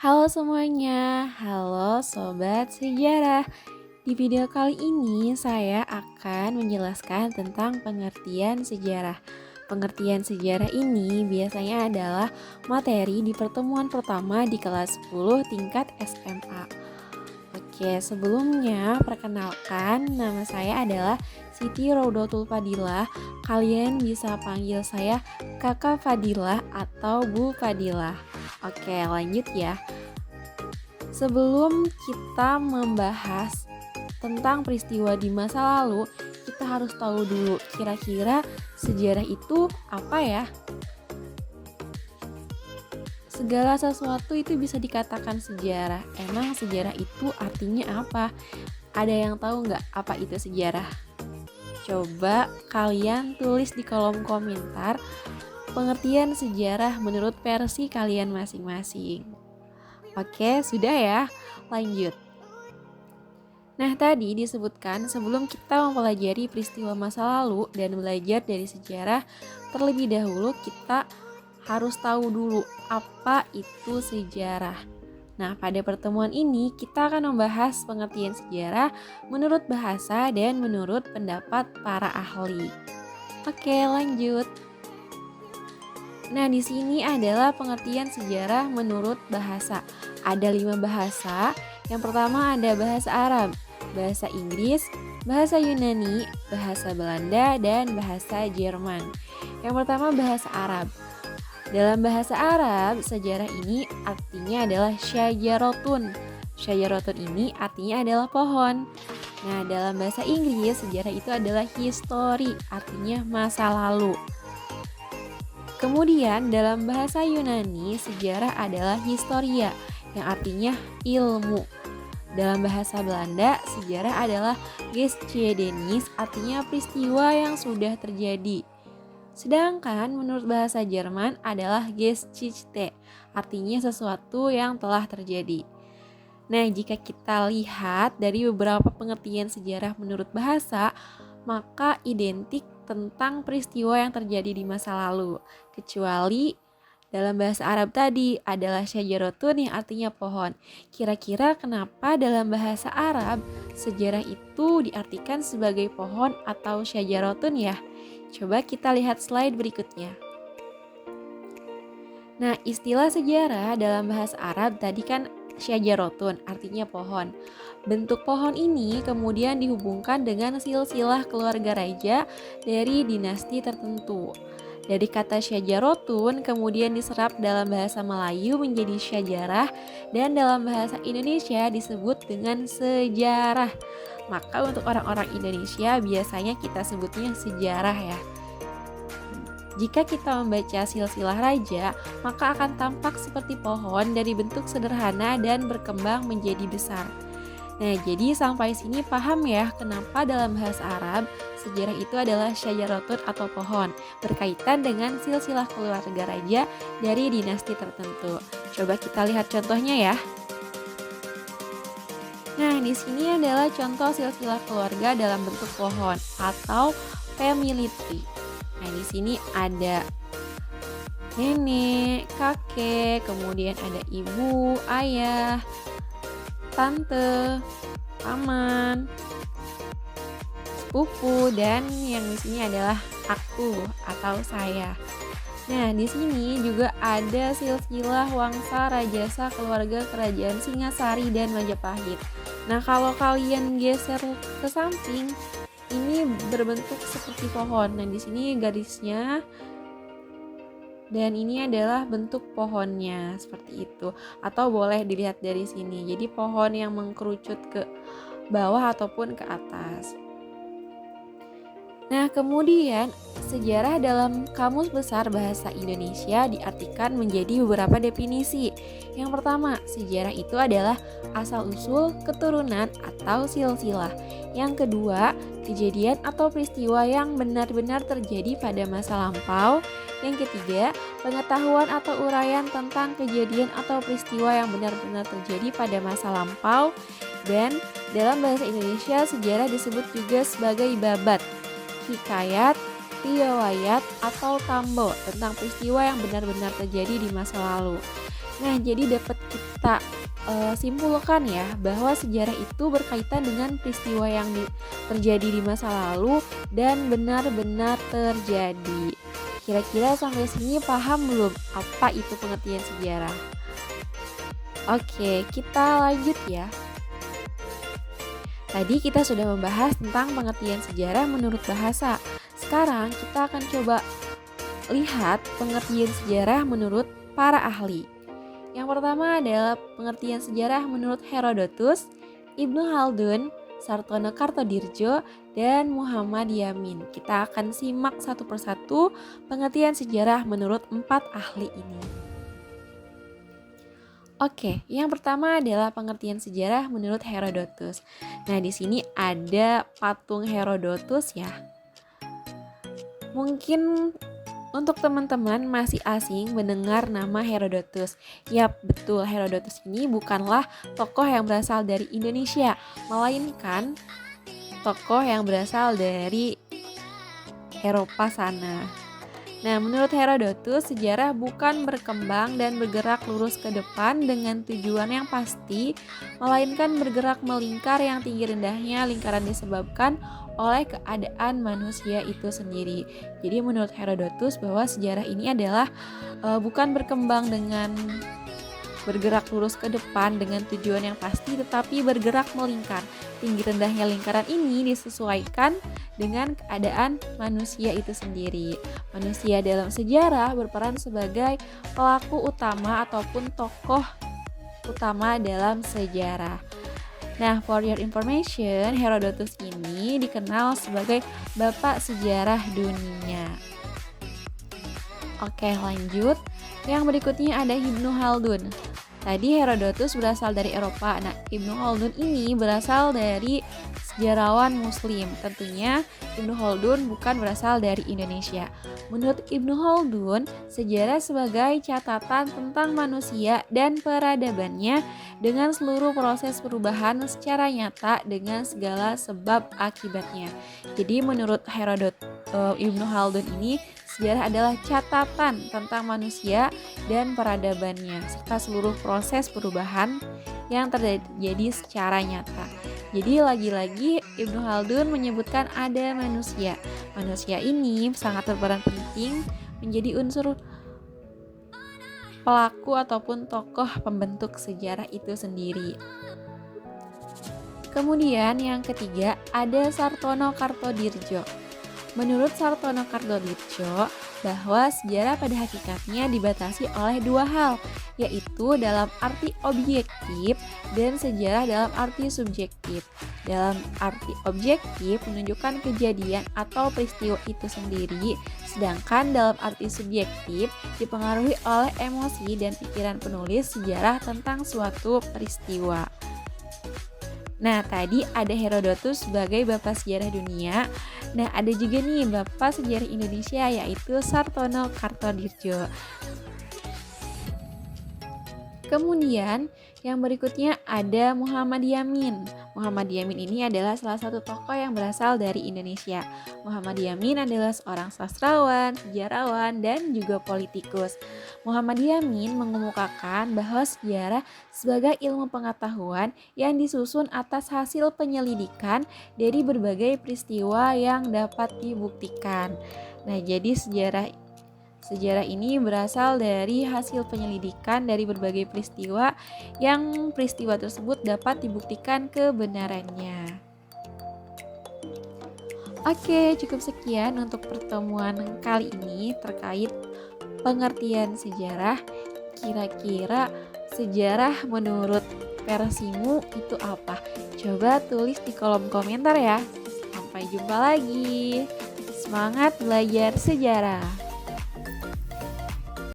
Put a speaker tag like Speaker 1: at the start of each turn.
Speaker 1: Halo semuanya, halo sobat sejarah. Di video kali ini saya akan menjelaskan tentang pengertian sejarah. Pengertian sejarah ini biasanya adalah materi di pertemuan pertama di kelas 10 tingkat SMA. Oke, sebelumnya perkenalkan nama saya adalah Siti Rodotul Fadilah. Kalian bisa panggil saya Kakak Fadilah atau Bu Fadilah. Oke, lanjut ya. Sebelum kita membahas tentang peristiwa di masa lalu, kita harus tahu dulu kira-kira sejarah itu apa ya? Segala sesuatu itu bisa dikatakan sejarah. Emang sejarah itu artinya apa? Ada yang tahu nggak apa itu sejarah? Coba kalian tulis di kolom komentar pengertian sejarah menurut versi kalian masing-masing. Oke, sudah ya. Lanjut. Nah, tadi disebutkan sebelum kita mempelajari peristiwa masa lalu dan belajar dari sejarah, terlebih dahulu kita harus tahu dulu apa itu sejarah. Nah, pada pertemuan ini kita akan membahas pengertian sejarah menurut bahasa dan menurut pendapat para ahli. Oke, lanjut. Nah, di sini adalah pengertian sejarah menurut bahasa. Ada 5 bahasa. Yang pertama ada bahasa Arab, bahasa Inggris, bahasa Yunani, bahasa Belanda, dan bahasa Jerman. Yang pertama bahasa Arab. Dalam bahasa Arab, sejarah ini artinya adalah syajarotun. Syajarotun ini artinya adalah pohon. Nah, dalam bahasa Inggris, sejarah itu adalah history, artinya masa lalu. Kemudian dalam bahasa Yunani, sejarah adalah historia, yang artinya ilmu. Dalam bahasa Belanda, sejarah adalah geschiedenis, artinya peristiwa yang sudah terjadi. Sedangkan menurut bahasa Jerman adalah Geschichte, artinya sesuatu yang telah terjadi. Nah, jika kita lihat dari beberapa pengertian sejarah menurut bahasa, maka identik tentang peristiwa yang terjadi di masa lalu. Kecuali dalam bahasa Arab tadi adalah syajarotun yang artinya pohon. Kira-kira kenapa dalam bahasa Arab sejarah itu diartikan sebagai pohon atau syajarotun ya? Coba kita lihat slide berikutnya. Nah, istilah sejarah dalam bahasa Arab tadi kan syajarotun, artinya pohon. Bentuk pohon ini kemudian dihubungkan dengan silsilah keluarga raja dari dinasti tertentu. Dari kata syajarotun kemudian diserap dalam bahasa Melayu menjadi syajarah dan dalam bahasa Indonesia disebut dengan sejarah. Maka untuk orang-orang Indonesia biasanya kita sebutnya sejarah ya. Jika kita membaca silsilah raja, maka akan tampak seperti pohon dari bentuk sederhana dan berkembang menjadi besar. Nah, jadi sampai sini paham ya kenapa dalam bahasa Arab sejarah itu adalah syajarotun atau pohon, berkaitan dengan silsilah keluarga raja dari dinasti tertentu. Coba kita lihat contohnya ya. Nah, di sini adalah contoh silsilah keluarga dalam bentuk pohon atau family tree. Nah, di sini ada nenek, kakek, kemudian ada ibu, ayah, tante, paman, sepupu, dan yang di sini adalah aku atau saya. Nah, di sini juga ada silsilah wangsa rajasa keluarga kerajaan Singasari dan Majapahit. Nah, kalau kalian geser ke samping, ini berbentuk seperti pohon. Nah, di sini garisnya dan ini adalah bentuk pohonnya seperti itu. Atau boleh dilihat dari sini. Jadi pohon yang mengkerucut ke bawah ataupun ke atas. Nah, kemudian sejarah dalam Kamus Besar Bahasa Indonesia diartikan menjadi beberapa definisi. Yang pertama, sejarah itu adalah asal-usul, keturunan, atau silsilah. Yang kedua, kejadian atau peristiwa yang benar-benar terjadi pada masa lampau. Yang ketiga, pengetahuan atau uraian tentang kejadian atau peristiwa yang benar-benar terjadi pada masa lampau. Dan dalam bahasa Indonesia, sejarah disebut juga sebagai babat, hikayat, riwayat, atau tambo tentang peristiwa yang benar-benar terjadi di masa lalu. Nah, jadi dapat kita simpulkan ya bahwa sejarah itu berkaitan dengan peristiwa yang terjadi di masa lalu dan benar-benar terjadi. Kira-kira sampai sini paham belum apa itu pengertian sejarah? Oke, kita lanjut ya. Tadi kita sudah membahas tentang pengertian sejarah menurut bahasa. Sekarang kita akan coba lihat pengertian sejarah menurut para ahli. Yang pertama adalah pengertian sejarah menurut Herodotus, Ibnu Khaldun, Sartono Kartodirjo, dan Muhammad Yamin. Kita akan simak satu persatu pengertian sejarah menurut 4 ahli ini. Oke, yang pertama adalah pengertian sejarah menurut Herodotus. Nah, di sini ada patung Herodotus ya. Mungkin untuk teman-teman masih asing mendengar nama Herodotus. Yap, betul, Herodotus ini bukanlah tokoh yang berasal dari Indonesia, melainkan tokoh yang berasal dari Eropa sana. Nah, menurut Herodotus, sejarah bukan berkembang dan bergerak lurus ke depan dengan tujuan yang pasti, melainkan bergerak melingkar yang tinggi rendahnya lingkaran disebabkan oleh keadaan manusia itu sendiri. Jadi menurut Herodotus bahwa sejarah ini adalah bukan berkembang dengan bergerak lurus ke depan dengan tujuan yang pasti, tetapi bergerak melingkar. Tinggi rendahnya lingkaran ini disesuaikan dengan keadaan manusia itu sendiri. Manusia dalam sejarah berperan sebagai pelaku utama ataupun tokoh utama dalam sejarah. Nah, for your information, Herodotus ini dikenal sebagai bapak sejarah dunia. Oke, lanjut. Yang berikutnya ada Ibnu Khaldun. Tadi Herodotus berasal dari Eropa. Nah, Ibnu Khaldun ini berasal dari sejarawan Muslim. Tentunya Ibnu Khaldun bukan berasal dari Indonesia. Menurut Ibnu Khaldun, sejarah sebagai catatan tentang manusia dan peradabannya dengan seluruh proses perubahan secara nyata dengan segala sebab akibatnya. Jadi menurut Ibnu Khaldun ini, sejarah adalah catatan tentang manusia dan peradabannya serta seluruh proses perubahan yang terjadi secara nyata. Jadi lagi-lagi Ibnu Khaldun menyebutkan ada manusia. Manusia ini sangat berperan penting menjadi unsur pelaku ataupun tokoh pembentuk sejarah itu sendiri. Kemudian yang ketiga ada Sartono Kartodirjo. Menurut Sartono Kartodirjo, bahwa sejarah pada hakikatnya dibatasi oleh dua hal, yaitu dalam arti objektif dan sejarah dalam arti subjektif. Dalam arti objektif menunjukkan kejadian atau peristiwa itu sendiri, sedangkan dalam arti subjektif dipengaruhi oleh emosi dan pikiran penulis sejarah tentang suatu peristiwa. Nah, tadi ada Herodotus sebagai bapak sejarah dunia. Nah, ada juga nih bapak sejarah Indonesia yaitu Sartono Kartodirjo. Kemudian yang berikutnya ada Muhammad Yamin. Muhammad Yamin ini adalah salah satu tokoh yang berasal dari Indonesia. Muhammad Yamin adalah seorang sastrawan, sejarawan, dan juga politikus. Muhammad Yamin mengemukakan bahwa sejarah sebagai ilmu pengetahuan yang disusun atas hasil penyelidikan dari berbagai peristiwa yang dapat dibuktikan. Nah, jadi sejarah ini berasal dari hasil penyelidikan dari berbagai peristiwa yang peristiwa tersebut dapat dibuktikan kebenarannya. Oke, cukup sekian untuk pertemuan kali ini terkait pengertian sejarah. Kira-kira sejarah menurut versimu itu apa? Coba tulis di kolom komentar ya. Sampai jumpa lagi. Semangat belajar sejarah.